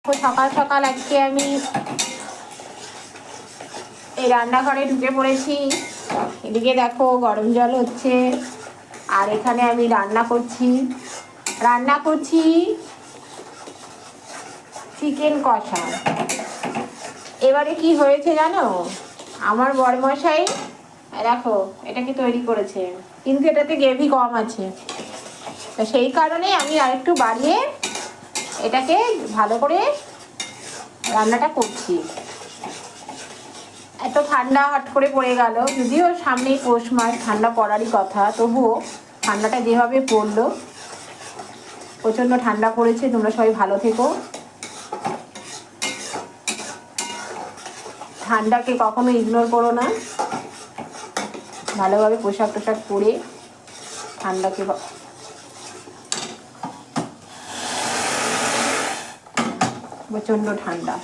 সকাল সকাল আজকে আমি এই রান্নাঘরে ঢুকে পড়েছি। এদিকে দেখো গরম জল হচ্ছে, আর এখানে আমি রান্না করছি চিকেন কষা। এবারে কি হয়েছে জানো, আমার বরমশাই দেখো এটাকে তৈরি করেছে, কিন্তু এটাতে গ্রেভি কম আছে, তো সেই কারণে আমি আরেকটু বাড়িয়ে এটাকে ভালো করে রান্নাটা করছি। এত ঠান্ডা হট করে পড়ে গেল, যদিও সামনেই পৌষ মাস, ঠান্ডা পড়ারই কথা, তবুও ঠান্ডাটা যেভাবে পড়লো, প্রচণ্ড ঠান্ডা পড়েছে। তোমরা সবাই ভালো থেকো, ঠান্ডাকে কখনো ইগনোর করো না, ভালোভাবে পোশাক টোশাক পরে ঠান্ডাকে, প্রচণ্ড ঠান্ডা।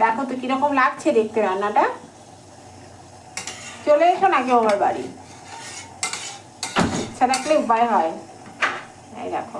দেখো তো কিরকম লাগছে দেখতে রান্নাটা। চলে এসো না কেউ আমার বাড়ি, ইচ্ছা থাকলে উপায় হয়। এই দেখো।